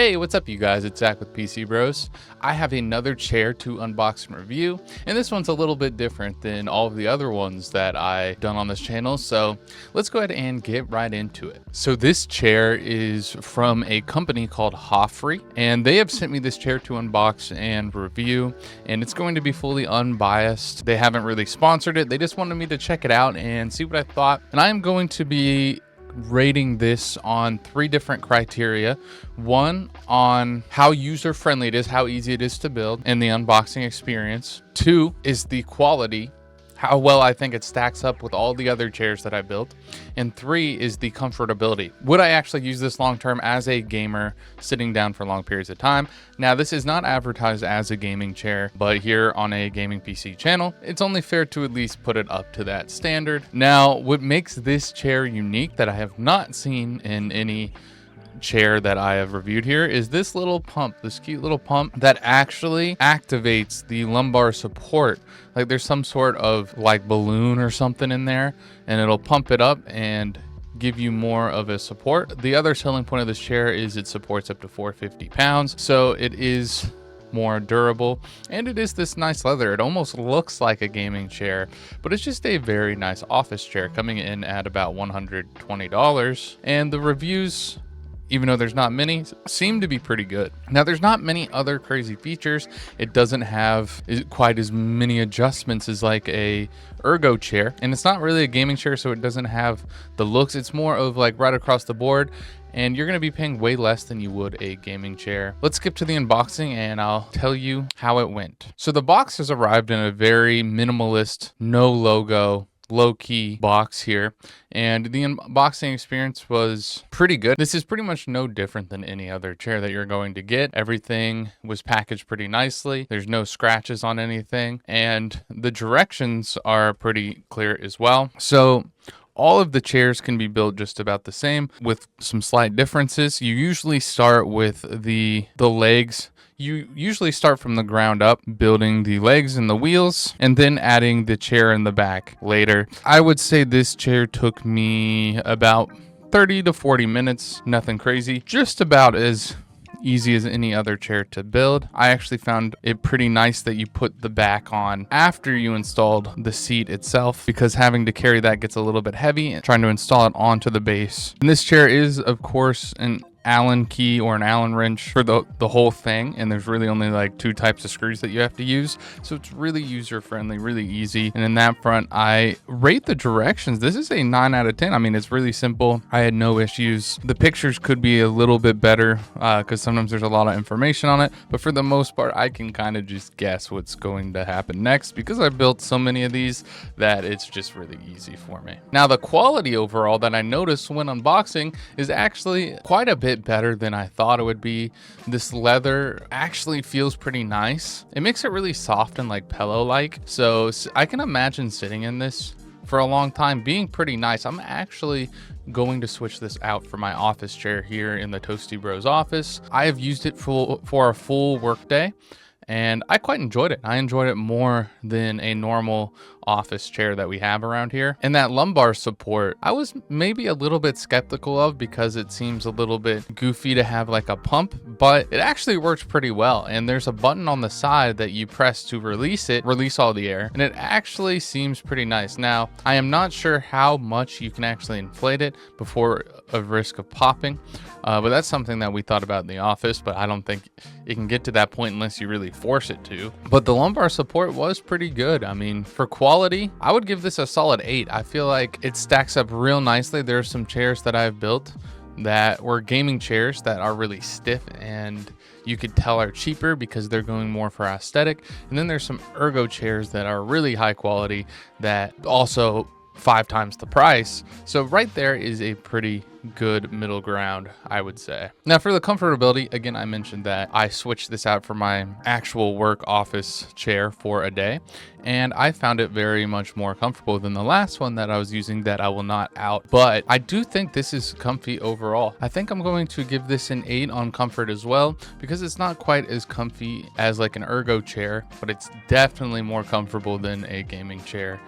Hey, what's up you guys? It's Zach with PCBros. I have another chair to unbox and review, and this one's a little bit different than all of the other ones that I've done on this channel, so let's go ahead and get right into it. So this chair is from a company called HOFFREE, and they have sent me this chair to unbox and review, and it's going to be fully unbiased. They haven't really sponsored it, they just wanted me to check it out and see what I thought, and I am going to be rating this on 3 different criteria. One, on how user-friendly it is, how easy it is to build, and the unboxing experience. 2 is the quality, how well I think it stacks up with all the other chairs that I built. And 3 is the comfortability. Would I actually use this long-term as a gamer sitting down for long periods of time? Now, this is not advertised as a gaming chair, but here on a gaming PC channel, it's only fair to at least put it up to that standard. Now, what makes this chair unique that I have not seen in any chair that I have reviewed here is this little pump, this cute little pump that actually activates the lumbar support. Like there's some sort of like balloon or something in there, and it'll pump it up and give you more of a support. The other selling point of this chair is it supports up to 450 pounds, so it is more durable, and it is this nice leather. It almost looks like a gaming chair, but it's just a very nice office chair, coming in at about $120. And the reviews, even though there's not many, seem to be pretty good. Now, there's not many other crazy features. It doesn't have quite as many adjustments as like a ergo chair, and it's not really a gaming chair, so it doesn't have the looks. It's more of like right across the board, and you're gonna be paying way less than you would a gaming chair. Let's skip to the unboxing and I'll tell you how it went. So the box has arrived in a very minimalist, no logo, low-key box here, and the unboxing experience was pretty good. This is pretty much no different than any other chair that you're going to get. Everything was packaged pretty nicely. There's no scratches on anything, and the directions are pretty clear as well. So all of the chairs can be built just about the same with some slight differences. You usually start with the legs. You usually start from the ground up, building the legs and the wheels, and then adding the chair in the back later. I would say this chair took me about 30 to 40 minutes, nothing crazy, just about as easy as any other chair to build. I actually found it pretty nice that you put the back on after you installed the seat itself, because having to carry that gets a little bit heavy and trying to install it onto the base. And this chair is, of course, an Allen key or an Allen wrench for the whole thing, and there's really only like 2 types of screws that you have to use, so it's really user friendly, really easy. And in that front, I rate the directions. This is a 9 out of 10. I mean, it's really simple. I had no issues. The pictures could be a little bit better because sometimes there's a lot of information on it, but for the most part, I can kind of just guess what's going to happen next because I built so many of these that it's just really easy for me. Now, the quality overall that I noticed when unboxing is actually quite a bit better than I thought it would be. This leather actually feels pretty nice. It makes it really soft and like pillow-like, so I can imagine sitting in this for a long time being pretty nice. I'm actually going to switch this out for my office chair here in the ToastyBros office. I have used it for a full work day, and I quite enjoyed it. I enjoyed it more than a normal office chair that we have around here. And that lumbar support, I was maybe a little bit skeptical of because it seems a little bit goofy to have like a pump, but it actually works pretty well. And there's a button on the side that you press to release all the air, and it actually seems pretty nice. Now, I am not sure how much you can actually inflate it before a risk of popping, but that's something that we thought about in the office, but I don't think it can get to that point unless you really force it to. But the lumbar support was pretty good. I mean, for quality, I would give this a solid 8. I feel like it stacks up real nicely. There are some chairs that I've built that were gaming chairs that are really stiff and you could tell are cheaper because they're going more for aesthetic. And then there's some ergo chairs that are really high quality that also 5 times the price. So right there is a pretty good middle ground, I would say. Now for the comfortability, again, I mentioned that I switched this out for my actual work office chair for a day, and I found it very much more comfortable than the last one that I was using that I will not out. But I do think this is comfy overall. I think I'm going to give this an 8 on comfort as well, because it's not quite as comfy as like an ergo chair, but it's definitely more comfortable than a gaming chair.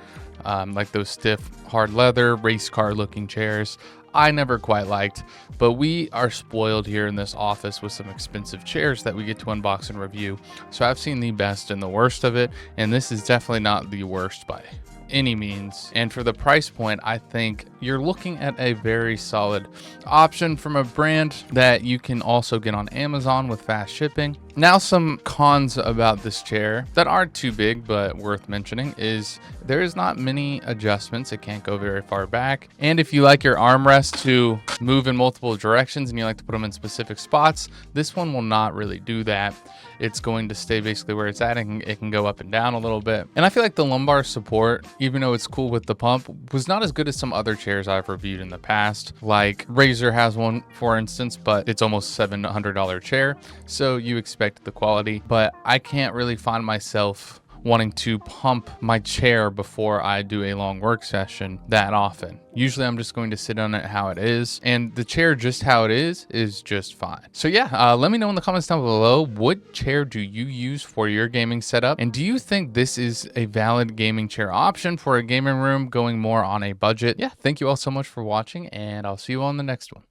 like those stiff, hard leather, race car looking chairs. I never quite liked, but we are spoiled here in this office with some expensive chairs that we get to unbox and review. So I've seen the best and the worst of it, and this is definitely not the worst by any means. And for the price point, I think you're looking at a very solid option from a brand that you can also get on Amazon with fast shipping. Now, some cons about this chair that aren't too big but worth mentioning is there is not many adjustments. It can't go very far back. And if you like your armrest to move in multiple directions and you like to put them in specific spots, this one will not really do that. It's going to stay basically where it's at, and it can go up and down a little bit. And I feel like the lumbar support, even though it's cool with the pump, was not as good as some other chairs I've reviewed in the past. Like Razer has one, for instance, but it's almost $700 chair, so you expect the quality. But I can't really find myself wanting to pump my chair before I do a long work session that often. Usually I'm just going to sit on it how it is, and the chair just how it is just fine. So yeah, let me know in the comments down below, what chair do you use for your gaming setup? And do you think this is a valid gaming chair option for a gaming room going more on a budget? Yeah, thank you all so much for watching, and I'll see you on the next one.